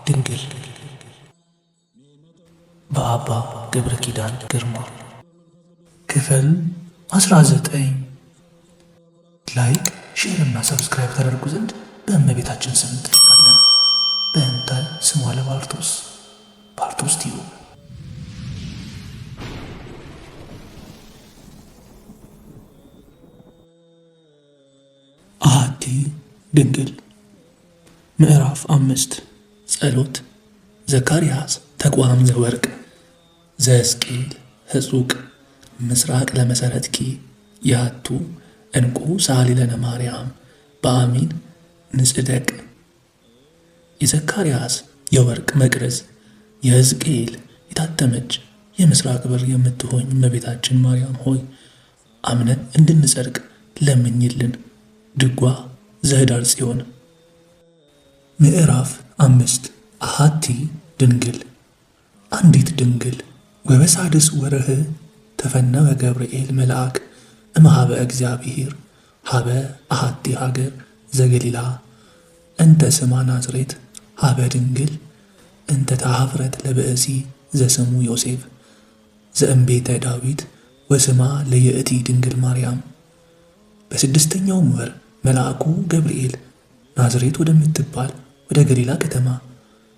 ድንግል በአባ ገብረ ኪዳን ግርማ። ክፍል 19። ላይክ፣ ሼር እና ሰብስክራይብ ተደርጉ ዘንድ በእመቤታችን ስም እንጠይቃለን። በእንተ ስሟ ለባርቶስ ባርቶስ ቲዩብ። አሐቲ ድንግል ምዕራፍ 5 ጸሎት ዘካርያስ ተቋም ዘወርቅ ዘሕዝቅኤል ሕጹቅ ምስራቅ ለመሰረትኪ ያቱ እንቁ ሳሊለነ ማርያም በአሚን ንጽደቅ። የዘካርያስ የወርቅ መቅረዝ የሕዝቅኤል የታተመች የምስራቅ በር የምትሆኝ እመቤታችን ማርያም ሆይ አምነን እንድንጸድቅ ለምኝልን። ድጓ ዘኅዳር ጽዮን። ምዕራፍ 5 አሐቲ ድንግል አንዲት ድንግል ወበሳድስ ወርኅ ተፈነወ ገብርኤል መልአክ እምኀበ እግዚአብሔር ሀበ አሐቲ ሀገር ዘገሊላ እንተ ስማ ናዝሬት ሀበ ድንግል እንተ ተኀፍረት ለብእሲ ዘስሙ ዮሴፍ ዘእምቤተ ዳዊት ወስማ ለየእቲ ድንግል ማርያም። በስድስተኛውም ወር መልአኩ ገብርኤል ናዝሬት ወደምትባል ወደ ገሊላ ከተማ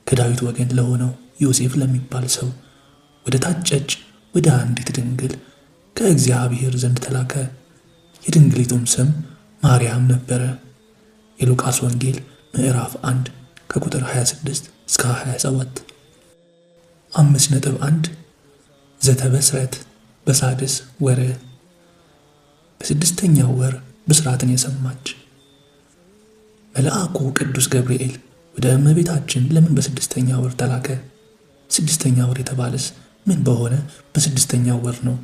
ከዳዊት ወገን ለሆነው ዮሴፍ ለሚባል ሰው ወደ ታጨች ወደ አንዲት ድንግል ከእግዚአብሔር ዘንድ ተላከ። የድንግሊቱም ስም ማርያም ነበረ። የሉቃስ ወንጌል ምዕራፍ 1 ከቁጥር 26 እስከ 27። 5.1 ዘተበስረት በሳድስ ወርኅ በስድስተኛው ወር ብስራትን የሰማች። መልአኩ ቅዱስ ገብርኤል ወደ እመቤታችን ለምን በስድስተኛ ወር ተላከ? ስድስተኛ ወር የተባለስ ምን በሆነ በስድስተኛው ወር ነው?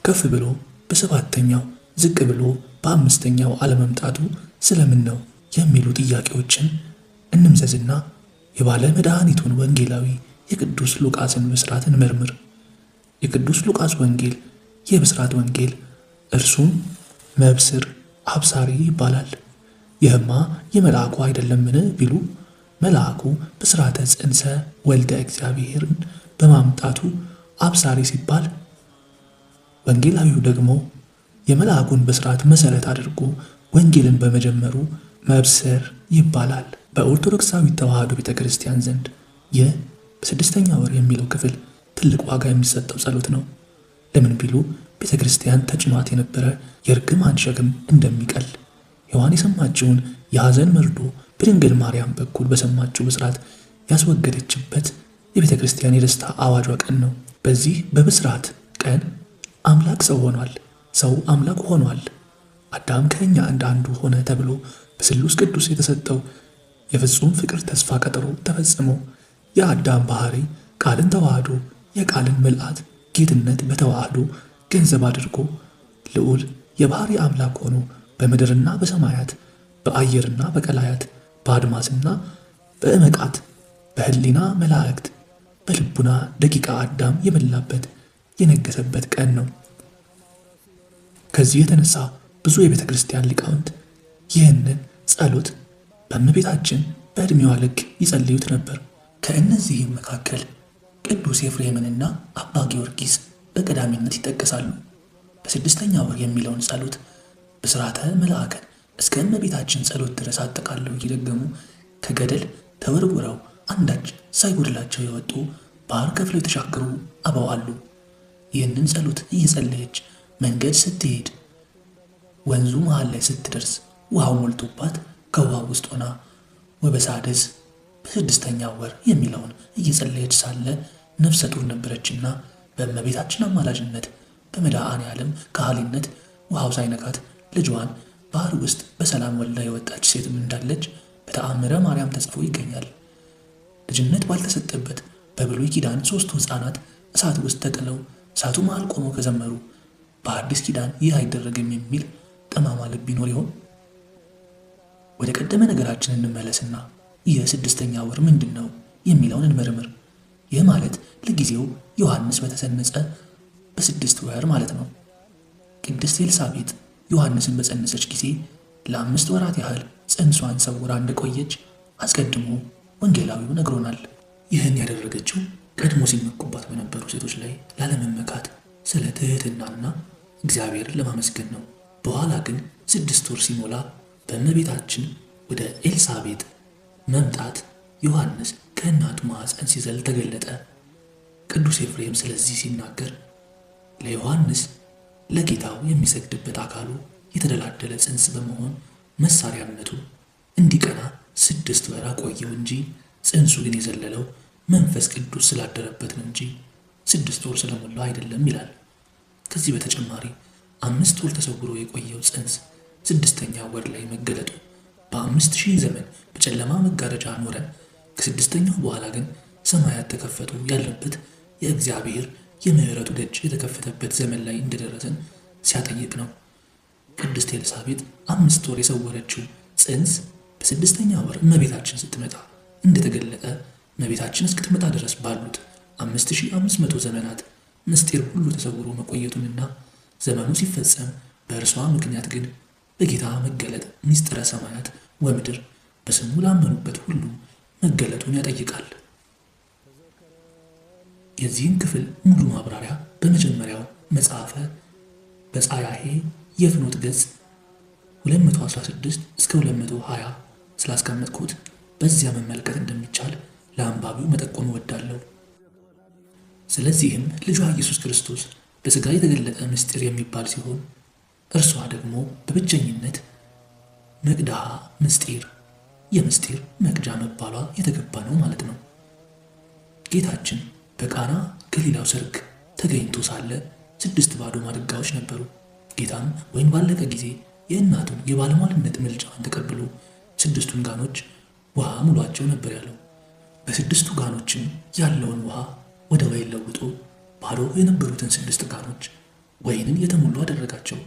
ከፍ ብሎ በሰባተኛው ዝቅ ብሎ በአምስተኛው አለመምጣቱ ስለምን ነው የሚሉ ጥያቄዎችን እንምዘዝና የባለ መድኃኒቱን ወንጌላዊ የቅዱስ ሉቃስን ብስራት እንመርምር። የቅዱስ ሉቃስ ወንጌል የብስራት ወንጌል እርሱም መብስር አብሳሪ ይባላል። ይህማ የመልአኩ አይደለምን ቢሉ መልአኩ ብስራተ ጽንሰ ወልደ እግዚአብሔርን በማምጣቱ አብሳሪ ሲባል፣ ወንጌላዊው ደግሞ የመልአኩን ብስራት መሠረት አድርጎ ወንጌልን በመጀመሩ መብስር ይባላል። በኦርቶዶክሳዊት ተዋሕዶ ቤተ ክርስቲያን ዘንድ ይህ በስድስተኛ ወር የሚለው ክፍል ትልቅ ዋጋ የሚሰጠው ጸሎት ነው። ለምን ቢሉ ቤተ ክርስቲያን ተጭኗት የነበረ የእርግማን ሸክም እንደሚቀል ሔዋን የሰማችውን የሐዘን መርዶ በድንግል ማርያም በኩል በሰማችው ብስራት ያስወገደችበት የቤተ ክርስቲያን የደስታ አዋጇ ቀን ነው። በዚህ በብስራት ቀን አምላክ ሰው ሆኗል፣ ሰው አምላክ ሆኗል። አዳም ከእኛ እንደ አንዱ ሆነ ተብሎ በስሉስ ቅዱስ የተሰጠው የፍጹም ፍቅር ተስፋ ቀጠሮ ተፈጽሞ የአዳም ባህሪ ቃልን ተዋህዶ የቃልን ምልአት ጌትነት በተዋህዶ ገንዘብ አድርጎ ልዑል የባህሪ አምላክ ሆኖ በምድርና በሰማያት በአየርና በቀላያት በአድማስና በእመቃት በህሊና መላእክት በልቡና ደቂቃ አዳም የመላበት የነገሰበት ቀን ነው። ከዚህ የተነሳ ብዙ የቤተ ክርስቲያን ሊቃውንት ይህንን ጸሎት በእመቤታችን በዕድሜዋ ልክ ይጸልዩት ነበር። ከእነዚህም መካከል ቅዱስ ኤፍሬምንና አባ ጊዮርጊስ በቀዳሚነት ይጠቀሳሉ። በስድስተኛ ወር የሚለውን ጸሎት ብስራተ መልአክን እስከ እመቤታችን ጸሎት ድረስ አጠቃለው እየደገሙ ከገደል ተወርውረው አንዳች ሳይጎድላቸው የወጡ ባህር ከፍለው የተሻገሩ አበው አሉ። ይህንን ጸሎት እየጸለየች መንገድ ስትሄድ ወንዙ መሃል ላይ ስትደርስ ውሃው ሞልቶባት ከውሃው ውስጥ ሆና ወበሳድስ በስድስተኛ ወር የሚለውን እየጸለየች ሳለ ነፍሰ ጡር ነበረችና በእመቤታችን አማላጅነት በመድኃኔ ዓለም ከሃሊነት ውሃው ሳይነካት ልጇን ባህር ውስጥ በሰላም ወልዳ የወጣች ሴትም እንዳለች በተአምረ ማርያም ተጽፎ ይገኛል። ልጅነት ባልተሰጠበት በብሉይ ኪዳን 3 ሕፃናት እሳት ውስጥ ተጥለው እሳቱ መሃል ቆመው ከዘመሩ በአዲስ ኪዳን ይህ አይደረግም የሚል ጠማማ ልብ ይኖር ይሆን? ወደ ቀደመ ነገራችን እንመለስና ይህ ስድስተኛ ወር ምንድን ነው የሚለውን እንመርምር። ይህ ማለት ለጊዜው ዮሐንስ በተሰነጸ በ6 ወር ማለት ነው። ቅድስት ኤልሳቤጥ ዮሐንስን በጸነሰች ጊዜ ለ5 ወራት ያህል ጽንሷን ሰውራ እንደቆየች አስቀድሞ ወንጌላዊው ነግሮናል። ይህን ያደረገችው ቀድሞ ሲመኩባት በነበሩ ሴቶች ላይ ላለመመካት ስለ ትህትናና እግዚአብሔርን ለማመስገን ነው። በኋላ ግን 6 ወር ሲሞላ በእመቤታችን ወደ ኤልሳቤጥ መምጣት ዮሐንስ ከእናቱ ማኅፀን ሲዘል ተገለጠ። ቅዱስ ኤፍሬም ስለዚህ ሲናገር ለዮሐንስ ለጌታው የሚሰግድበት አካሉ የተደላደለ ጽንስ በመሆን መሳሪያነቱ እንዲቀና 6 ወር አቆየው እንጂ ጽንሱ ግን የዘለለው መንፈስ ቅዱስ ስላደረበት ነው እንጂ 6 ወር ስለሞላው አይደለም ይላል። ከዚህ በተጨማሪ 5 ወር ተሰውሮ የቆየው ጽንስ 6ኛ ወር ላይ መገለጡ በ5000 ዘመን በጨለማ መጋረጃ ኖረን ከ6ኛው በኋላ ግን ሰማያት ተከፈቱ ያለበት የእግዚአብሔር የምሕረቱ ደጅ የተከፈተበት ዘመን ላይ እንደደረሰን ሲያጠይቅ ነው። ቅድስት ኤልሳቤጥ 5 ወር የሰወረችው ጽንስ በ6ኛ ወር እመቤታችን ስትመጣ እንደተገለጠ እመቤታችን እስክትመጣ ድረስ ባሉት 5500 ዘመናት ምስጢር ሁሉ ተሰውሮ መቆየቱንና ዘመኑ ሲፈጸም በእርሷ ምክንያት ግን በጌታ መገለጥ ምስጢረ ሰማያት ወምድር በስሙ ላመኑበት ሁሉ መገለጡን ያጠይቃል። የዚህን ክፍል ሙሉ ማብራሪያ በመጀመሪያው መጽሐፈ በጻያሄ የፍኖት ገጽ 216 እስከ 220 ስላስቀመጥኩት በዚያ መመልከት እንደሚቻል ለአንባቢው መጠቆም እወዳለሁ። ስለዚህም ልጇ ኢየሱስ ክርስቶስ በሥጋ የተገለጠ ምስጢር የሚባል ሲሆን እርሷ ደግሞ በብቸኝነት መቅድሃ ምስጢር የምስጢር መቅጃ መባሏ የተገባ ነው ማለት ነው። ጌታችን በቃና ገሊላው ሰርግ ተገኝቶ ሳለ 6 ባዶ ማድጋዎች ነበሩ። ጌታም ወይን ባለቀ ጊዜ የእናቱን የባለሟልነት ምልጃዋን ተቀብሎ 6ቱን ጋኖች ውሃ ሙሏቸው ነበር ያለው። በ6ቱ ጋኖችም ያለውን ውሃ ወደ ወይን ለውጦ ባዶ የነበሩትን 6 ጋኖች ወይንን የተሞሉ አደረጋቸው።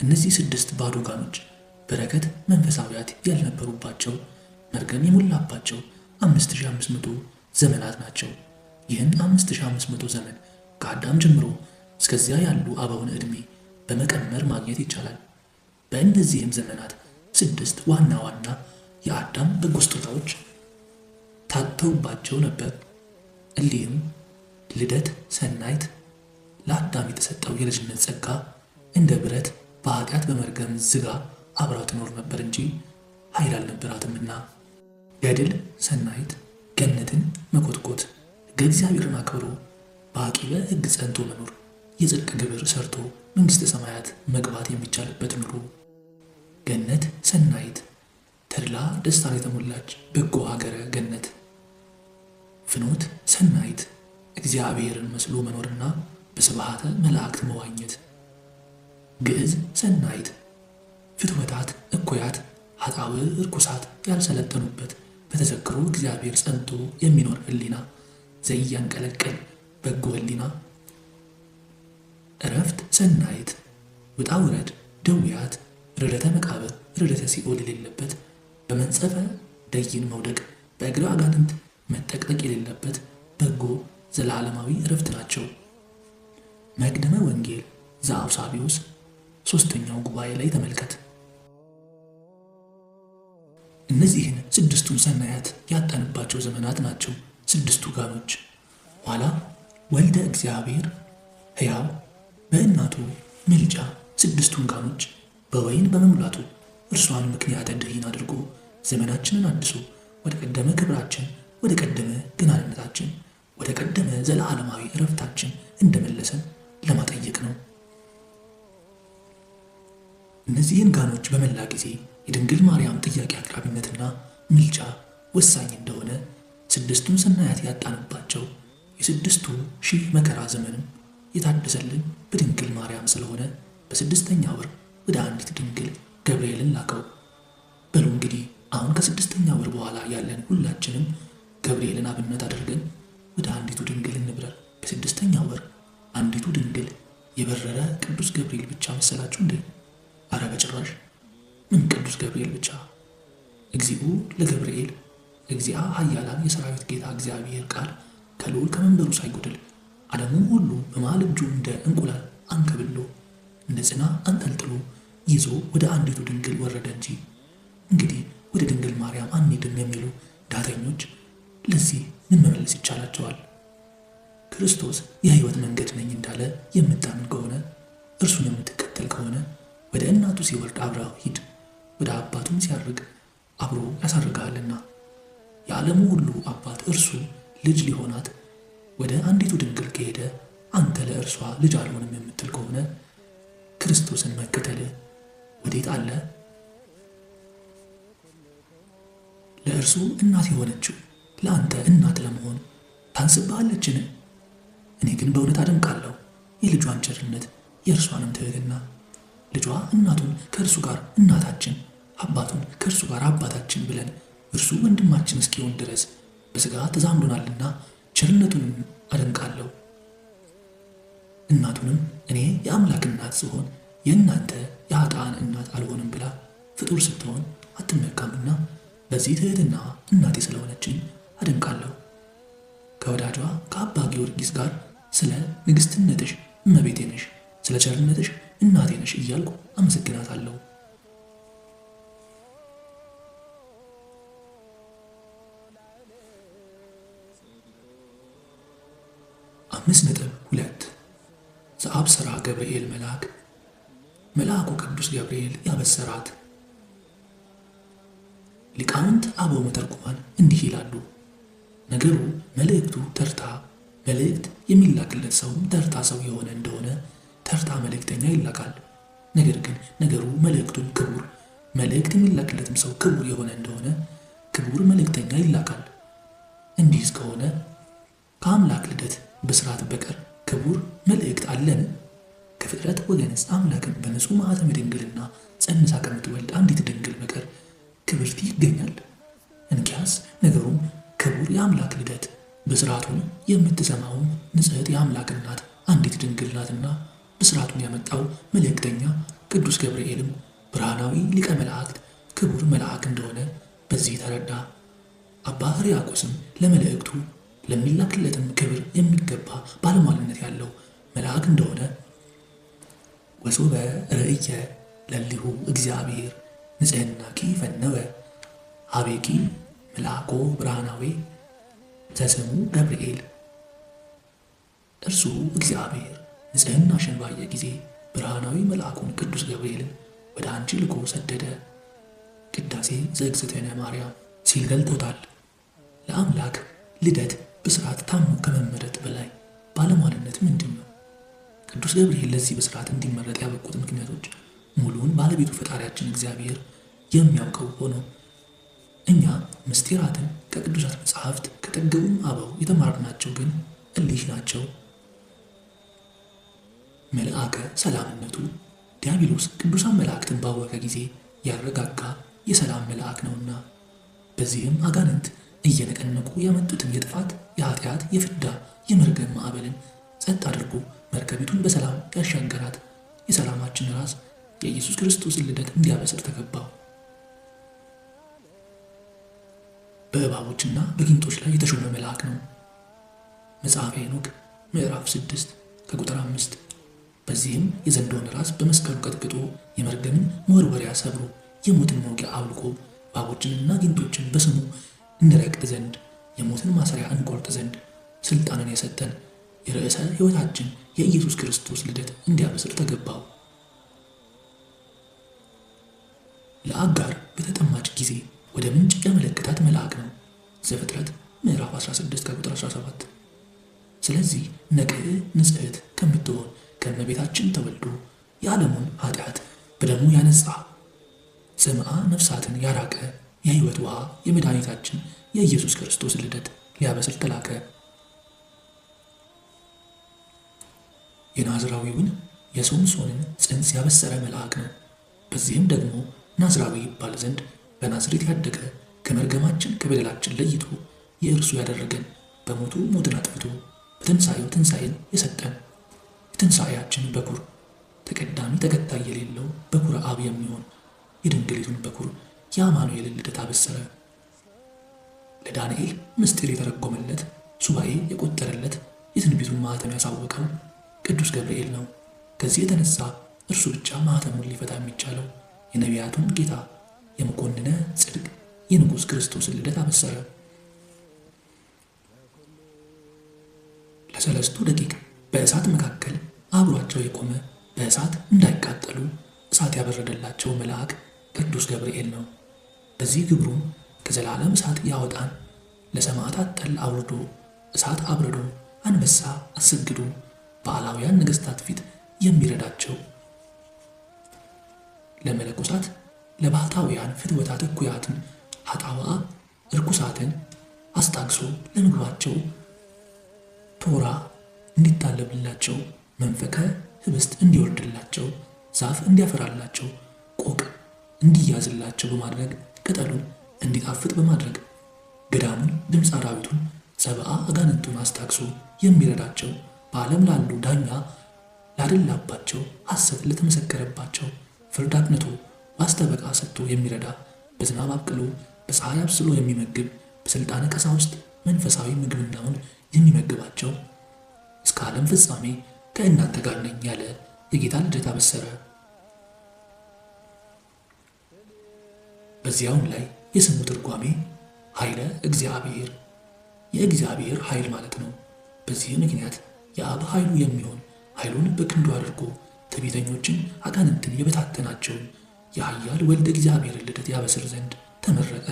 እነዚህ 6 ባዶ ጋኖች በረከት መንፈሳዊያት ያልነበሩባቸው መርገም የሞላባቸው 5500 ዘመናት ናቸው። ይህን 5500 ዘመን ከአዳም ጀምሮ እስከዚያ ያሉ አበውን ዕድሜ በመቀመር ማግኘት ይቻላል። በእነዚህም ዘመናት 6 ዋና ዋና የአዳም በጎ ስጦታዎች ታተውባቸው ነበር። እሊህም ልደት፣ ሰናይት፣ ለአዳም የተሰጠው የልጅነት ጸጋ እንደ ብረት በኃጢአት በመርገም ዝጋ አብራው ትኖር ነበር እንጂ ኃይል አልነበራትምና። ገድል፣ ሰናይት፣ ገነትን መኮትኮት፣ ሕገ እግዚአብሔርን አክብሮ በአቂበ ሕግ ጸንቶ መኖር፣ የጽድቅ ግብር ሰርቶ መንግሥተ ሰማያት መግባት የሚቻልበት ኑሮ። ገነት ሰናይት ተድላ ደስታን የተሞላች በጎ ሀገረ ገነት። ፍኖት ሰናይት እግዚአብሔርን መስሎ መኖርና በስብሐተ መላእክት መዋኘት። ግዕዝ ሰናይት ፍትወታት እኩያት ኃጣውዕ ርኩሳት ያልሰለጠኑበት በተዘክሮ እግዚአብሔር ጸንቶ የሚኖር ሕሊና ዘኢያንቀለቀል በጎ ሕሊና። እረፍት ሰናይት ውጣ ውረድ ደውያት ርደተ መቃብር ርደተ ሲኦል የሌለበት በመንጸፈ ደይን መውደቅ በእግረ አጋንንት መጠቅጠቅ የሌለበት በጎ ዘላለማዊ እረፍት ናቸው። መቅደመ ወንጌል ዘአውሳቢዎስ 3ኛው ጉባኤ ላይ ተመልከት። እነዚህን 6ቱን ሰናያት ያጣንባቸው ዘመናት ናቸው 6ቱ ጋኖች። ኋላ ወልደ እግዚአብሔር ሕያው በእናቱ ምልጃ 6ቱን ጋኖች በወይን በመሙላቱ እርሷን ምክንያተ ድኂን አድርጎ ዘመናችንን አድሶ ወደ ቀደመ ክብራችን፣ ወደ ቀደመ ገናንነታችን፣ ወደ ቀደመ ዘለዓለማዊ እረፍታችን እንደመለሰን ለማጠየቅ ነው። እነዚህን ጋኖች በመላ ጊዜ የድንግል ማርያም ጥያቄ አቅራቢነትና ምልጃ ወሳኝ እንደሆነ 6ቱን ሰናያት ያጣንባቸው የ6ቱ ሺህ መከራ ዘመንም የታደሰልን በድንግል ማርያም ስለሆነ በ6ኛ ወር ወደ አንዲት ድንግል ገብርኤልን ላከው። በሉ እንግዲህ አሁን ከ6ኛ ወር በኋላ ያለን ሁላችንም ገብርኤልን አብነት አድርገን ወደ አንዲቱ ድንግል እንብረር። በ6ኛ ወር አንዲቱ ድንግል የበረረ ቅዱስ ገብርኤል ብቻ መሰላችሁ እንዴ? አረ በጭራሽ! ምን ቅዱስ ገብርኤል ብቻ? እግዚኡ ለገብርኤል እግዚአ ኃያላን የሰራዊት ጌታ እግዚአብሔር ቃል ከልዑል ከመንበሩ ሳይጎድል ዓለሙን ሁሉ በመሃል እጁ እንደ እንቁላል አንከብሎ እንደ ጽና አንጠልጥሎ ይዞ ወደ አንዲቱ ድንግል ወረደ እንጂ። እንግዲህ ወደ ድንግል ማርያም አንሄድም የሚሉ ዳተኞች ለዚህ ምን መመለስ ይቻላቸዋል? ክርስቶስ የሕይወት መንገድ ነኝ እንዳለ የምታምን ከሆነ እርሱን የምትከተል ከሆነ ወደ እናቱ ሲወርድ አብረው ሂድ፣ ወደ አባቱም ሲያርግ አብሮ ያሳርግሃልና። የዓለሙ ሁሉ አባት እርሱ ልጅ ሊሆናት ወደ አንዲቱ ድንግል ከሄደ አንተ ለእርሷ ልጅ አልሆንም የምትል ከሆነ ክርስቶስን መከተል ወዴት አለ? ለእርሱ እናት የሆነችው ለአንተ እናት ለመሆን ታንስብሃለችን? እኔ ግን በእውነት አደንቃለሁ የልጇን ቸርነት፣ የእርሷንም ትሕትና። ልጇ እናቱን ከእርሱ ጋር እናታችን፣ አባቱን ከእርሱ ጋር አባታችን ብለን እርሱ ወንድማችን እስኪሆን ድረስ በሥጋ ተዛምዶናልና ቸርነቱን አደንቃለሁ። እናቱንም እኔ የአምላክ እናት ስሆን የእናንተ የኃጥአን እናት አልሆንም ብላ ፍጡር ስትሆን አትመካምና በዚህ ትሕትና እናቴ ስለሆነችኝ አደንቃለሁ። ከወዳጇ ከአባ ጊዮርጊስ ጋር ስለ ንግሥትነትሽ እመቤቴ ነሽ፣ ስለ ቸርነትሽ እናቴ ነሽ እያልኩ አመሰግናታለሁ። 5.2 ዘአብሰራ ገብርኤል መልአኩ ቅዱስ ገብርኤል ያበሰራት። ሊቃውንት አበው መተርጉማን እንዲህ ይላሉ። ነገሩ መልእክቱ ተርታ መልእክት የሚላክለት ሰውም ተርታ ሰው የሆነ እንደሆነ ተርታ መልእክተኛ ይላካል። ነገር ግን ነገሩ መልእክቱም ክቡር መልእክት የሚላክለትም ሰው ክቡር የሆነ እንደሆነ ክቡር መልእክተኛ ይላካል። እንዲህ እስከሆነ ከአምላክ ልደት ብስራት በቀር ክቡር መልእክት አለን? ከፍጥረት ወገንስ አምላክን በንጹሕ ማኅተመ ድንግልና ጸንሳ ከምትወልድ አንዲት ድንግል በቀር ክብርት ይገኛል? እንኪያስ ነገሩም ክቡር የአምላክ ልደት ብስራቱን የምትሰማውም ንጽሕት የአምላክ እናት አንዲት ድንግል ናትና ብስራቱን ያመጣው መልእክተኛ ቅዱስ ገብርኤልም ብርሃናዊ ሊቀ መላእክት ክቡር መልአክ እንደሆነ በዚህ ተረዳ። አባ ሕርያቆስም ለመልእክቱ ለሚላክለትም ክብር የሚገባ ባለሟልነት ያለው መልአክ እንደሆነ ወሶበ ርእየ ለሊሁ እግዚአብሔር ንጽሕናኪ ፈነወ ሀቤኪ መልአኮ ብርሃናዊ ዘስሙ ገብርኤል። እርሱ እግዚአብሔር ንጽሕናሽን ባየ ጊዜ ብርሃናዊ መልአኩን ቅዱስ ገብርኤልን ወደ አንቺ ልኮ ሰደደ። ቅዳሴ ዘእግዝእትነ ማርያም ሲል ገልጦታል። ለአምላክ ልደት ብስራት ታሞ ከመመረጥ በላይ ባለሟልነት ምንድን ነው? ቅዱስ ገብርኤል ለዚህ ብስራት እንዲመረጥ ያበቁት ምክንያቶች ሙሉውን ባለቤቱ ፈጣሪያችን እግዚአብሔር የሚያውቀው ሆኖ እኛ ምስጢራትን ከቅዱሳት መጻሕፍት ከጠገቡም አበው የተማርናቸው ግን እሊህ ናቸው። መልአከ ሰላምነቱ ዲያብሎስ ቅዱሳን መላእክትን ባወቀ ጊዜ ያረጋጋ የሰላም መልአክ ነውና፣ በዚህም አጋንንት እየነቀነቁ ያመጡትን የጥፋት የኃጢአት የፍዳ የመርገም ማዕበልን ጸጥ አድርጎ መርከቢቱን በሰላም ያሻገራት የሰላማችን ራስ የኢየሱስ ክርስቶስን ልደት እንዲያበስር ተገባው። በእባቦችና በጊንጦች ላይ የተሾመ መልአክ ነው። መጽሐፈ ሄኖክ ምዕራፍ 6 ከቁጥር 5። በዚህም የዘንዶውን ራስ በመስቀሉ ቀጥቅጦ የመርገምን መወርወሪያ ሰብሮ የሞትን መውጊያ አውልቆ እባቦችንና ጊንጦችን በስሙ እንረግጥ ዘንድ የሞትን ማሰሪያ እንቆርጥ ዘንድ ስልጣንን የሰጠን የርዕሰ ሕይወታችን የኢየሱስ ክርስቶስ ልደት እንዲያበስር ተገባው። ለአጋር በተጠማች ጊዜ ወደ ምንጭ ያመለከታት መልአክ ነው። ዘፍጥረት ምዕራፍ 16 ከቁጥር 17። ስለዚህ ነቅዕ ንጽሕት ከምትሆን ከእመቤታችን ተወልዶ የዓለሙን ኃጢአት በደሙ ያነጻ ጽምዓ ነፍሳትን ያራቀ የሕይወት ውሃ የመድኃኒታችን የኢየሱስ ክርስቶስ ልደት ሊያበስር ተላከ። የናዝራዊውን የሶምሶንን ጽንስ ያበሰረ መልአክ ነው። በዚህም ደግሞ ናዝራዊ ይባል ዘንድ በናዝሬት ያደገ ከመርገማችን ከበደላችን ለይቶ የእርሱ ያደረገን በሞቱ ሞትን አጥፍቶ በትንሣኤው ትንሣኤን የሰጠን የትንሣኤያችን በኩር ተቀዳሚ ተከታይ የሌለው በኩረ አብ የሚሆን የድንግሊቱን በኩር የአማኑኤልን ልደት አበሰረ። ለዳንኤል ምስጢር የተረጎመለት ሱባኤ የቆጠረለት የትንቢቱን ማኅተም ያሳወቀው ቅዱስ ገብርኤል ነው። ከዚህ የተነሳ እርሱ ብቻ ማኅተሙን ሊፈታ የሚቻለው የነቢያቱን ጌታ የመኮንነ ጽድቅ የንጉሥ ክርስቶስን ልደት አበሰረ። ለ3 ደቂቅ በእሳት መካከል አብሯቸው የቆመ በእሳት እንዳይቃጠሉ እሳት ያበረደላቸው መልአክ ቅዱስ ገብርኤል ነው። በዚህ ግብሩም ከዘላለም እሳት ያወጣን፣ ለሰማዕታት ጠል አውርዶ እሳት አብርዶ አንበሳ አሰግዶ በአላውያን ነገሥታት ፊት የሚረዳቸው፣ ለመነኮሳት ለባሕታውያን ፍትወታት እኩያትን ኃጣውአ እርኩሳትን አስታግሶ ለምግባቸው ቶራ እንዲታለብላቸው፣ መንፈከ ህብስት እንዲወርድላቸው፣ ዛፍ እንዲያፈራላቸው፣ ቆቅ እንዲያዝላቸው በማድረግ ቅጠሉን እንዲጣፍጥ በማድረግ ገዳሙን ድምፀ አራዊቱን ጸብአ አጋንንቱን አስታግሶ የሚረዳቸው፣ በዓለም ላሉ ዳኛ ላደላባቸው፣ ሐሰት ለተመሰከረባቸው ፍርድ አቅንቶ ማስጠበቃ ሰጥቶ የሚረዳ፣ በዝናብ አብቅሎ በፀሐይ አብስሎ የሚመግብ፣ በሥልጣነ ቀሳውስት መንፈሳዊ ምግብናውን የሚመግባቸው፣ እስከ ዓለም ፍጻሜ ከእናንተ ጋር ነኝ ያለ የጌታ ልደት አበሰረ። በዚያውም ላይ የስሙ ትርጓሜ ኃይለ እግዚአብሔር የእግዚአብሔር ኃይል ማለት ነው። በዚህ ምክንያት የአብ ኃይሉ የሚሆን ኃይሉን በክንዱ አድርጎ ትዕቢተኞችን አጋንንትን የበታተናቸውን የኃያል ወልደ እግዚአብሔርን ልደት ያበስር ዘንድ ተመረጠ።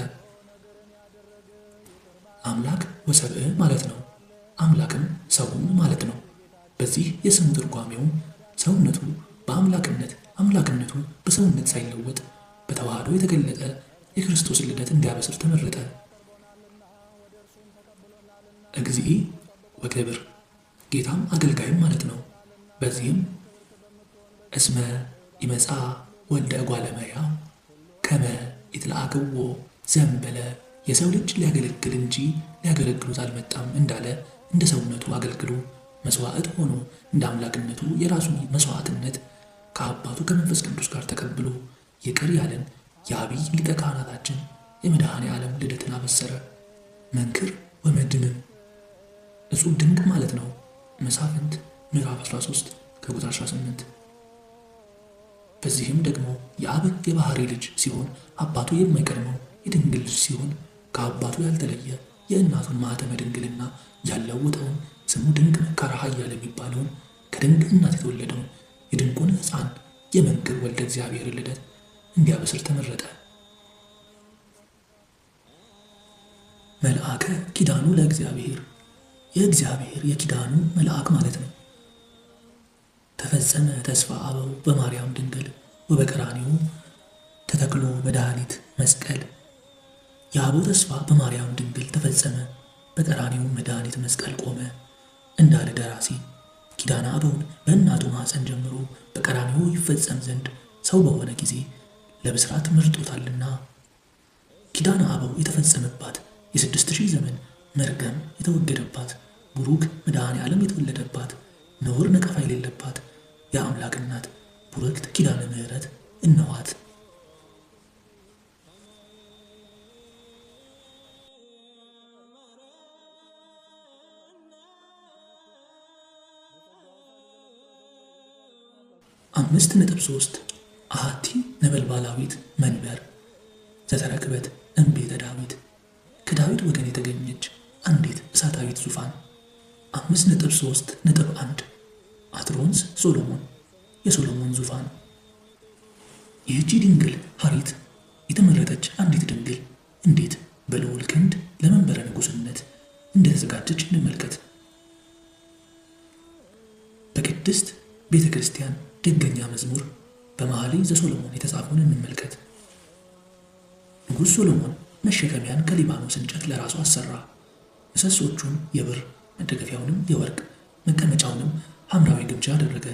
አምላክ ወሰብእ ማለት ነው። አምላክም ሰውም ማለት ነው። በዚህ የስሙ ትርጓሜውም ሰውነቱ በአምላክነት አምላክነቱ በሰውነት ሳይለወጥ በተዋህዶ የተገለጠ የክርስቶስ ልደት እንዲያበስር ተመረጠ። እግዚእ ወገብር ጌታም አገልጋይም ማለት ነው። በዚህም እስመ ይመጻ ወልደ እጓለ እመሕያው ከመ ይትለአክዎ ዘእንበለ የሰው ልጅ ሊያገለግል እንጂ ሊያገለግሉት አልመጣም እንዳለ እንደ ሰውነቱ አገልግሎ መስዋዕት ሆኖ እንደ አምላክነቱ የራሱን መስዋዕትነት ከአባቱ ከመንፈስ ቅዱስ ጋር ተቀብሎ ይቅር ያለን የአብይ ሊቀ ካህናታችን የመድኃኔ ዓለም ልደትን አበሰረ። መንክር ወመድምም እጹብ ድንቅ ማለት ነው። መሳፍንት ምዕራፍ 13 ከቁጥር 18። በዚህም ደግሞ የአብ የባህሪ ልጅ ሲሆን አባቱ የማይቀድመው የድንግል ልጅ ሲሆን ከአባቱ ያልተለየ የእናቱን ማኅተመ ድንግልና ያለወጠውን ስሙ ድንቅ መካረ ኃያል የሚባለውን ከድንቅ እናት የተወለደውን የድንቁን ሕፃን የመንክር ወልደ እግዚአብሔር ልደት እንዲያበስር ተመረጠ። መልአከ ኪዳኑ ለእግዚአብሔር የእግዚአብሔር የኪዳኑ መልአክ ማለት ነው። ተፈጸመ ተስፋ አበው በማርያም ድንግል ወበቀራኒው ተተክሎ መድኃኒት መስቀል። የአበው ተስፋ በማርያም ድንግል ተፈጸመ፣ በቀራኒው መድኃኒት መስቀል ቆመ እንዳለ ደራሲ ኪዳነ አበውን በእናቱ ማኅፀን ጀምሮ በቀራኒው ይፈጸም ዘንድ ሰው በሆነ ጊዜ ለብስራት መርጦታልና። ኪዳነ አበው የተፈጸመባት የ6000 ዘመን መርገም የተወገደባት ቡሩክ መድኃኔ ዓለም የተወለደባት ነውር ነቀፋ የሌለባት የአምላክ እናት ቡርክት ኪዳነ ምሕረት እነዋት። አምስት ነጥብ 3 አሐቲ ነበልባላዊት መንበር ዘተረክበት እምቤተ ዳዊት ከዳዊት ወገን የተገኘች አንዲት እሳታዊት ዙፋን። 5.3.1 አትሮንስ ሶሎሞን የሶሎሞን ዙፋን። ይህቺ ድንግል ሐሪት የተመረጠች አንዲት ድንግል እንዴት በልዑል ክንድ ለመንበረ ንጉሥነት እንደተዘጋጀች እንመልከት። በቅድስት ቤተ ክርስቲያን ደገኛ መዝሙር በመኃልየ ዘሶሎሞን የተጻፈውን እንመልከት። ንጉሥ ሶሎሞን መሸከሚያን ከሊባኖስ እንጨት ለራሱ አሰራ። ምሰሶቹን የብር መደገፊያውንም የወርቅ መቀመጫውንም ሐምራዊ ግምጃ አደረገ።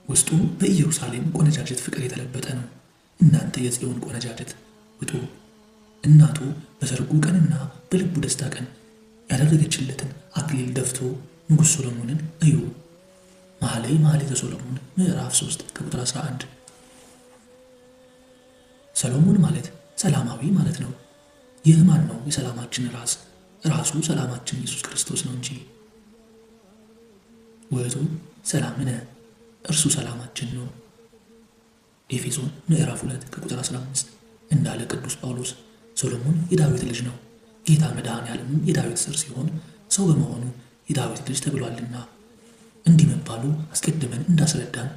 ውስጡ በኢየሩሳሌም ቆነጃጀት ፍቅር የተለበጠ ነው። እናንተ የጽዮን ቆነጃጀት ውጡ። እናቱ በሰርጉ ቀንና በልቡ ደስታ ቀን ያደረገችለትን አክሊል ደፍቶ ንጉሥ ሶሎሞንን እዩ። መኃልየ ዘሶሎሞን ምዕራፍ 3 ከቁጥር 11። ሰሎሞን ማለት ሰላማዊ ማለት ነው። ይህ ማን ነው? የሰላማችን ራስ ራሱ ሰላማችን ኢየሱስ ክርስቶስ ነው እንጂ። ውእቱ ሰላምነ እርሱ ሰላማችን ነው። ኤፌሶን ምዕራፍ 2 ከቁጥር 15 እንዳለ ቅዱስ ጳውሎስ ሶሎሞን የዳዊት ልጅ ነው። ጌታ መድኃኔዓለምም የዳዊት ሥር ሲሆን ሰው በመሆኑ የዳዊት ልጅ ተብሏልና። እንዲህ መባሉ አስቀድመን እንዳስረዳን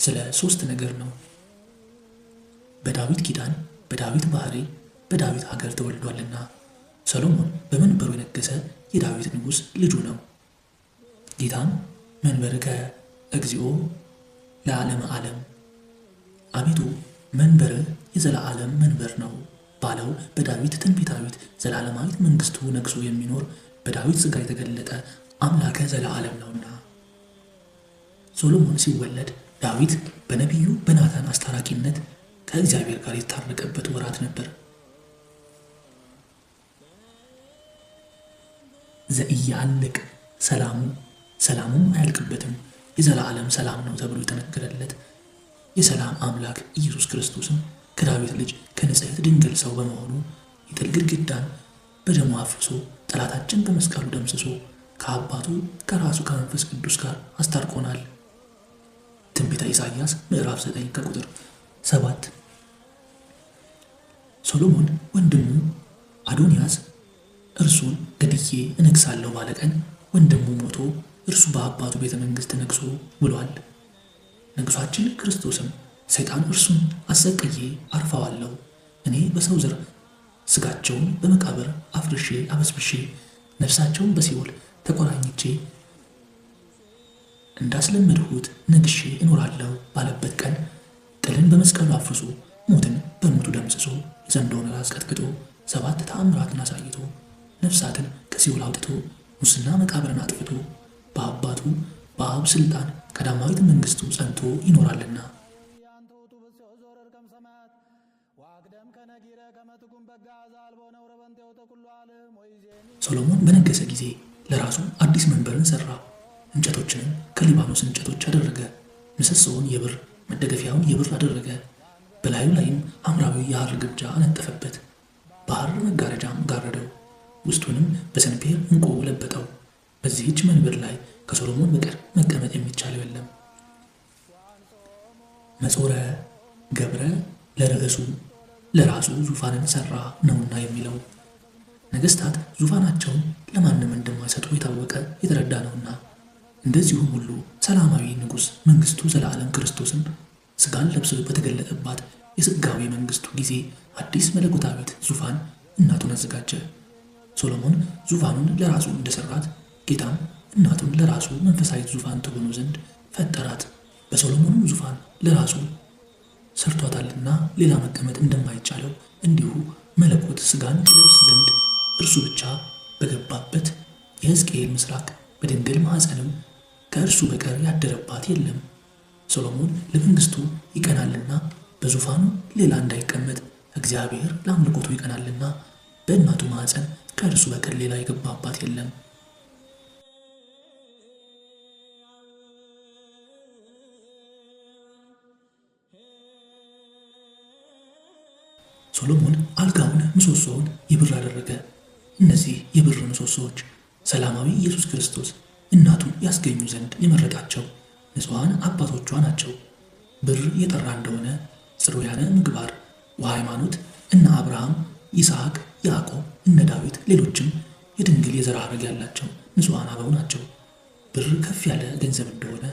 ስለ 3 ነገር ነው። በዳዊት ኪዳን፣ በዳዊት ባህሪ፣ በዳዊት ሀገር ተወልዷልና። ሰሎሞን በመንበሩ የነገሰ የዳዊት ንጉሥ ልጁ ነው። ጌታም መንበርከ እግዚኦ ለዓለመ ዓለም፣ አቤቱ መንበር የዘላለም መንበር ነው ባለው በዳዊት ትንቢታዊት ዘላለማዊት መንግስቱ ነግሶ የሚኖር በዳዊት ሥጋ የተገለጠ አምላከ ዘላለም ነውና። ሶሎሞን ሲወለድ ዳዊት በነቢዩ በናታን አስታራቂነት ከእግዚአብሔር ጋር የታረቀበት ወራት ነበር። ዘኢያልቅ ሰላሙ፣ ሰላሙም አያልቅበትም የዘላለም ሰላም ነው ተብሎ የተነገረለት የሰላም አምላክ ኢየሱስ ክርስቶስም ከዳዊት ልጅ ከንጽሕት ድንግል ሰው በመሆኑ የጥል ግድግዳን በደሙ አፍርሶ ጠላታችን በመስቀሉ ደምስሶ ከአባቱ ከራሱ ከመንፈስ ቅዱስ ጋር አስታርቆናል። ትንቢተ ኢሳይያስ ምዕራፍ 9 ከቁጥር 7። ሶሎሞን ወንድሙ አዶንያስ እርሱን ገድዬ እነግሣለሁ ባለ ቀን ወንድሙ ሞቶ እርሱ በአባቱ ቤተ መንግሥት ነግሶ ብሏል። ንጉሣችን ክርስቶስም ሰይጣን እርሱን አሰቅዬ አርፈዋለሁ፣ እኔ በሰው ዘር ሥጋቸውን በመቃብር አፍርሼ አበስብሼ ነፍሳቸውን በሲኦል ተቆራኝቼ እንዳስለመድሁት ነግሼ እኖራለሁ ባለበት ቀን ጥልን በመስቀሉ አፍርሶ ሞትን በሞቱ ደምስሶ የዘንዶውን ራስ ቀጥቅጦ 7 ተአምራትን አሳይቶ ነፍሳትን ከሲኦል አውጥቶ ሙስና መቃብርን አጥፍቶ በአባቱ በአብ ሥልጣን ቀዳማዊት መንግሥቱ ጸንቶ ይኖራልና። ሶሎሞን በነገሰ ጊዜ ለራሱ አዲስ መንበርን ሠራ። እንጨቶችንም ከሊባኖስ እንጨቶች አደረገ። ምሰሶውን የብር መደገፊያውን የብር አደረገ። በላዩ ላይም ሐምራዊ የሐር ግምጃ አነጠፈበት። በሐር መጋረጃም ጋረደው። ውስጡንም በሰንፔር ዕንቁ ለበጠው። በዚህች መንበር ላይ ከሶሎሞን በቀር መቀመጥ የሚቻለው የለም። መጾረ ገብረ ለርእሱ፣ ለራሱ ዙፋንን ሠራ ነውና የሚለው ነገሥታት ዙፋናቸውን ለማንም እንደማይሰጡ የታወቀ የተረዳ ነውና፣ እንደዚሁም ሁሉ ሰላማዊ ንጉሥ መንግሥቱ ዘላለም ክርስቶስን ሥጋን ለብሶ በተገለጠባት የሥጋዌ መንግሥቱ ጊዜ አዲስ መለኮታዊት ዙፋን እናቱን አዘጋጀ። ሶሎሞን ዙፋኑን ለራሱ እንደሠራት ጌታም እናቱን ለራሱ መንፈሳዊት ዙፋን ትሆኑ ዘንድ ፈጠራት። በሶሎሞንም ዙፋን ለራሱ ሰርቷታልና ሌላ መቀመጥ እንደማይቻለው እንዲሁ መለኮት ሥጋን ይለብስ ዘንድ እርሱ ብቻ በገባበት የሕዝቅኤል ምስራቅ በድንግል ማኅፀንም ከእርሱ በቀር ያደረባት የለም። ሶሎሞን ለመንግሥቱ ይቀናልና በዙፋኑ ሌላ እንዳይቀመጥ፣ እግዚአብሔር ለአምልኮቱ ይቀናልና በእናቱ ማኅፀን ከእርሱ በቀር ሌላ የገባባት የለም። ሶሎሞን አልጋውን ምሰሶውን የብር አደረገ። እነዚህ የብር ምሰሶዎች ሰላማዊ ኢየሱስ ክርስቶስ እናቱን ያስገኙ ዘንድ የመረጣቸው ንጹሐን አባቶቿ ናቸው። ብር የጠራ እንደሆነ ጽሩያነ ምግባር ወሃይማኖት እነ አብርሃም፣ ይስሐቅ፣ ያዕቆብ፣ እነ ዳዊት ሌሎችም የድንግል የዘር ሐረግ ያላቸው ንጹሐን አበው ናቸው። ብር ከፍ ያለ ገንዘብ እንደሆነ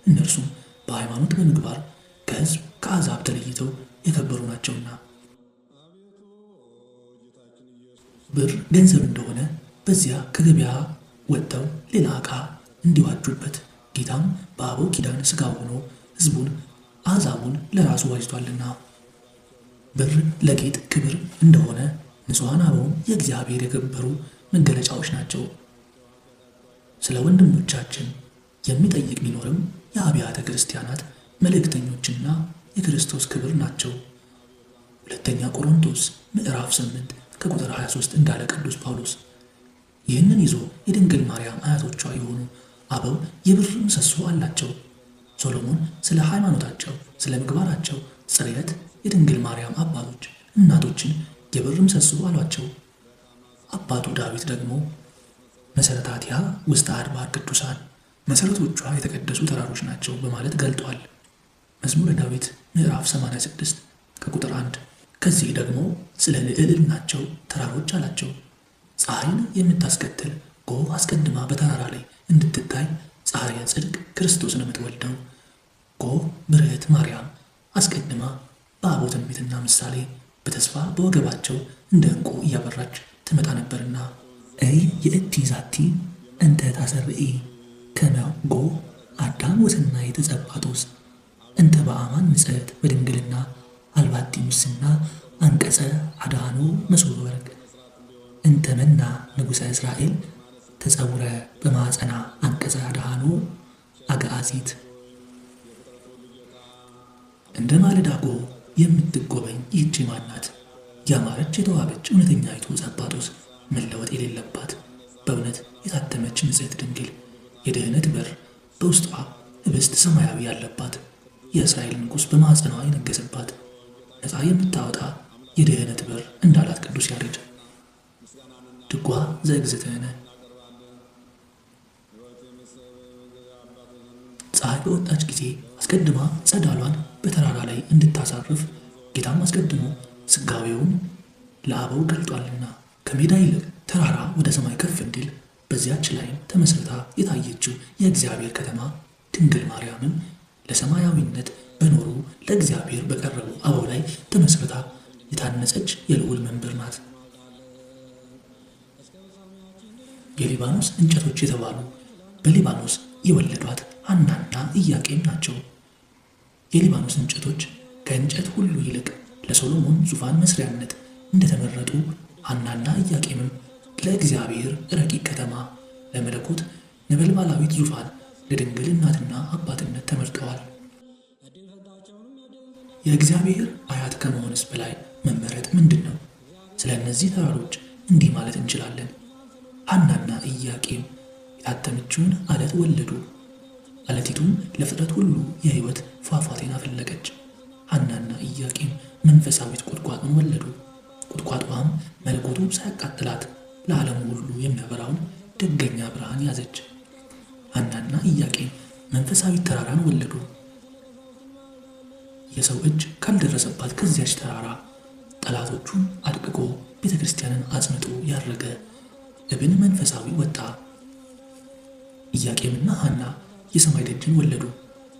እነርሱም በሃይማኖት በምግባር ከሕዝብ ከአሕዛብ ተለይተው የከበሩ ናቸውና። ብር ገንዘብ እንደሆነ በዚያ ከገበያ ወጥተው ሌላ ዕቃ እንዲዋጁበት ጌታም በአበው ኪዳን ሥጋ ሆኖ ሕዝቡን አሕዛቡን ለራሱ ዋጅቷልና። ብር ለጌጥ ክብር እንደሆነ ንጹሐን አበውም የእግዚአብሔር የከበሩ መገለጫዎች ናቸው። ስለ ወንድሞቻችን የሚጠይቅ ቢኖርም የአብያተ ክርስቲያናት መልእክተኞችና የክርስቶስ ክብር ናቸው። 2ኛ ቆሮንቶስ ምዕራፍ 8 ከቁጥር 23 እንዳለ ቅዱስ ጳውሎስ። ይህንን ይዞ የድንግል ማርያም አያቶቿ የሆኑ አበው የብር ምሰሶ አላቸው። ሶሎሞን ስለ ሃይማኖታቸው፣ ስለ ምግባራቸው ጽሬት የድንግል ማርያም አባቶች እናቶችን የብር ምሰሶ አሏቸው። አባቱ ዳዊት ደግሞ መሠረታቲሃ ውስተ አድባር ቅዱሳን፣ መሠረቶቿ የተቀደሱ ተራሮች ናቸው በማለት ገልጧል። መዝሙረ ዳዊት ምዕራፍ 86 ከቁጥር 1። ከዚህ ደግሞ ስለ ልዕልናቸው ተራሮች አላቸው። ፀሐይን የምታስከትል ጎህ አስቀድማ በተራራ ላይ እንድትታይ ፀሐየ ጽድቅ ክርስቶስን የምትወልደው ጎህ ብርህት ማርያም አስቀድማ በአቦ ትንቢትና ምሳሌ በተስፋ በወገባቸው እንደ ዕንቁ እያበራች ትመጣ ነበርና እይ የእቲ ዛቲ እንተ ታሰርኢ ከመ ጎህ አዳም ወሰናይ ተጸባጦስ እንተ በአማን ንጽሕት በድንግልና አልባቲ ሙስና አንቀጸ አድኃኖ መሶበ ወርቅ እንተ መና ንጉሠ እስራኤል ተጸውረ በማዕፀና አንቀጸ አድኃኖ አግዓዚት። እንደ ማለዳ ጎህ የምትጎበኝ ይህች ማን ናት? ያማረች የተዋበች እውነተኛይቱ ጸባጦስ መለወጥ የሌለባት በእውነት የታተመች ንጽሕት ድንግል የድኅነት በር በውስጧ ኅብስት ሰማያዊ ያለባት የእስራኤል ንጉሥ በማዕፀኗ የነገሰባት ነፃ የምታወጣ የድኅነት በር እንዳላት ቅዱስ ያሬድ ድጓ ዘእግዝእትነ። ፀሐይ በወጣች ጊዜ አስቀድማ ጸዳሏን በተራራ ላይ እንድታሳርፍ ጌታም አስቀድሞ ሥጋዌውን ለአበው ገልጧልና ከሜዳ ይልቅ ተራራ ወደ ሰማይ ከፍ እንዲል በዚያች ላይም ተመስርታ የታየችው የእግዚአብሔር ከተማ ድንግል ማርያምም ለሰማያዊነት በኖሩ ለእግዚአብሔር በቀረቡ አበው ላይ ተመስርታ የታነጸች የልዑል መንበር ናት። የሊባኖስ እንጨቶች የተባሉ በሊባኖስ የወለዷት ሐናና ኢያቄም ናቸው። የሊባኖስ እንጨቶች ከእንጨት ሁሉ ይልቅ ለሶሎሞን ዙፋን መስሪያነት እንደተመረጡ ሐናና ኢያቄምም ለእግዚአብሔር ረቂቅ ከተማ ለመለኮት ነበልባላዊት ዙፋን ለድንግል እናትና አባትነት ተመርጠዋል። የእግዚአብሔር አያት ከመሆንስ በላይ መመረጥ ምንድን ነው? ስለ እነዚህ ተራሮች እንዲህ ማለት እንችላለን። ሐናና ኢያቄም የታተመችውን አለት ወለዱ። አለቲቱም ለፍጥረት ሁሉ የሕይወት ፏፏቴን አፈለቀች። ሐናና ኢያቄም መንፈሳዊት ቁጥቋጦን ወለዱ። ቁጥቋጦዋም መለኮቱ ሳያቃጥላት ለዓለሙ ሁሉ የሚያበራውን ደገኛ ብርሃን ያዘች። ሐናና ኢያቄም መንፈሳዊት ተራራን ወለዱ። የሰው እጅ ካልደረሰባት ከዚያች ተራራ ጠላቶቹን አድቅቆ ቤተ ክርስቲያንን አጽንቶ ያረገ እብን መንፈሳዊ ወጣ። ኢያቄምና ሐና የሰማይ ደጅን ወለዱ።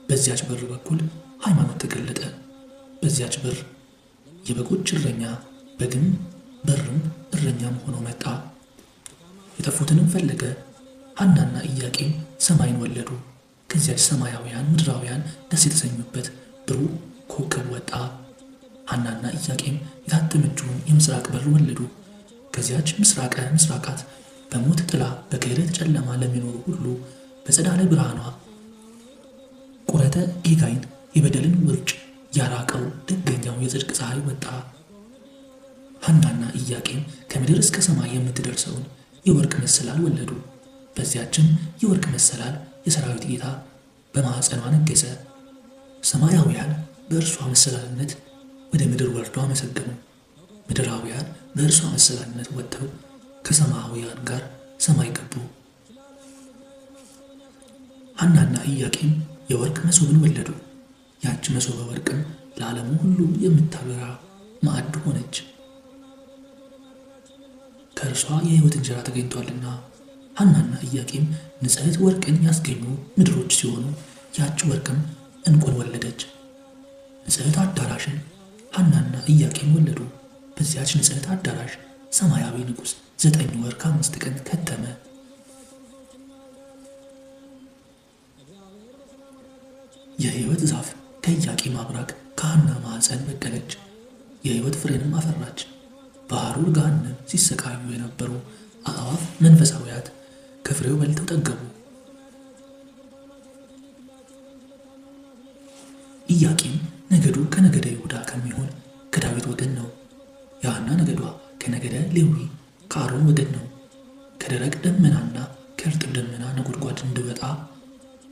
በዚያች በር በኩል ሃይማኖት ተገለጠ። በዚያች በር የበጎች እረኛ በግም በርም እረኛም ሆኖ መጣ። የጠፉትንም ፈለገ። ሐናና ኢያቄም ሰማይን ወለዱ። ከዚያች ሰማያውያን ምድራውያን ደስ የተሰኙበት ብሩህ ኮከብ ወጣ። ሐናና ኢያቄም የታተመችውን የምስራቅ በር ወለዱ። ከዚያች ምስራቀ ምስራቃት በሞት ጥላ በክህደት ጨለማ ለሚኖሩ ሁሉ በጸዳለ ብርሃኗ ቁረተ ጌጋይን የበደልን ውርጭ ያራቀው ደገኛው የጽድቅ ፀሐይ ወጣ። ሐናና ኢያቄም ከምድር እስከ ሰማይ የምትደርሰውን የወርቅ መሰላል ወለዱ። በዚያችም የወርቅ መሰላል የሰራዊት ጌታ በማኅፀኗ ነገሰ። ሰማያውያን በእርሷ መሰላልነት ወደ ምድር ወርደው አመሰገኑ። ምድራውያን በእርሷ መሰላልነት ወጥተው ከሰማያውያን ጋር ሰማይ ገቡ። ሐናና ኢያቄም የወርቅ መሶብን ወለዱ። ያች መሶበ ወርቅም ለዓለሙ ሁሉ የምታበራ ማዕድ ሆነች። ከእርሷ የሕይወት እንጀራ ተገኝቷልና። ሐናና ኢያቄም ንጽሕት ወርቅን ያስገኙ ምድሮች ሲሆኑ ያች ወርቅም ዕንቁን ወለደች። ንጽሕት አዳራሽን ሐናና ኢያቄም ወለዱ። በዚያች ንጽሕት አዳራሽ ሰማያዊ ንጉሥ 9 ወር ከ5 ቀን ከተመ። የሕይወት ዛፍ ከኢያቄም አብራክ ከሐና ማኅፀን በቀለች። የሕይወት ፍሬንም አፈራች። በሐሩር ገሃነም ሲሰቃዩ የነበሩ አዕዋፍ መንፈሳውያት ከፍሬው በልተው ጠገቡ። ኢያቄም ነገዱ ከነገደ ይሁዳ ከሚሆን ከዳዊት ወገን ነው። የሐና ነገዷ ከነገደ ሌዊ ከአሮን ወገን ነው። ከደረቅ ደመናና ከእርጥብ ደመና ነጎድጓድ እንዲወጣ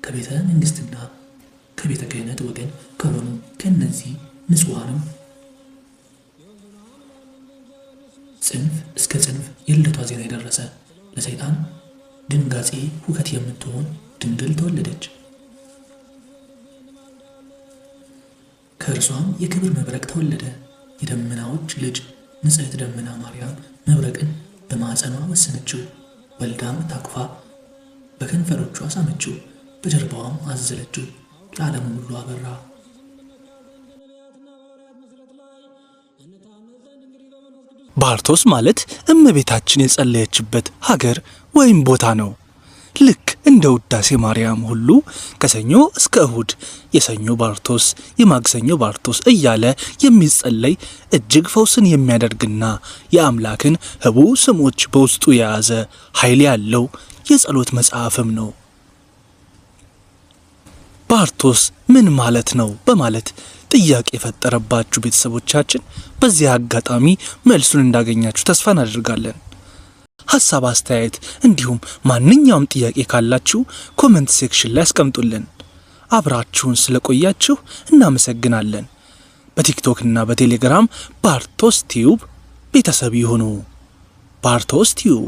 ከቤተ መንግሥትና ከቤተ ክህነት ወገን ከሆኑ ከእነዚህ ንጹሐንም ጽንፍ እስከ ጽንፍ የልደቷ ዜና የደረሰ ለሰይጣን ድንጋጼ ሁከት የምትሆን ድንግል ተወለደች። ከእርሷም የክብር መብረቅ ተወለደ። የደመናዎች ልጅ ንጽሕት ደመና ማርያም መብረቅን በማኅፀኗ ወሰነችው። ወልዳም ታቅፋ በከንፈሮቿ ሳመችው፣ በጀርባዋም አዘለችው። ለዓለሙ ሁሉ አበራ። ባርቶስ ማለት እመቤታችን የጸለየችበት ሀገር ወይም ቦታ ነው። ልክ እንደ ውዳሴ ማርያም ሁሉ ከሰኞ እስከ እሁድ የሰኞ ባርቶስ፣ የማክሰኞ ባርቶስ እያለ የሚጸለይ እጅግ ፈውስን የሚያደርግና የአምላክን ህቡ ስሞች በውስጡ የያዘ ኃይል ያለው የጸሎት መጽሐፍም ነው። ባርቶስ ምን ማለት ነው በማለት ጥያቄ የፈጠረባችሁ ቤተሰቦቻችን በዚህ አጋጣሚ መልሱን እንዳገኛችሁ ተስፋ እናደርጋለን። ሐሳብ፣ አስተያየት እንዲሁም ማንኛውም ጥያቄ ካላችሁ ኮሜንት ሴክሽን ላይ አስቀምጡልን። አብራችሁን ስለቆያችሁ እናመሰግናለን። በቲክቶክ እና በቴሌግራም ባርቶስ ቲዩብ ቤተሰብ ይሁኑ። ባርቶስ ቲዩብ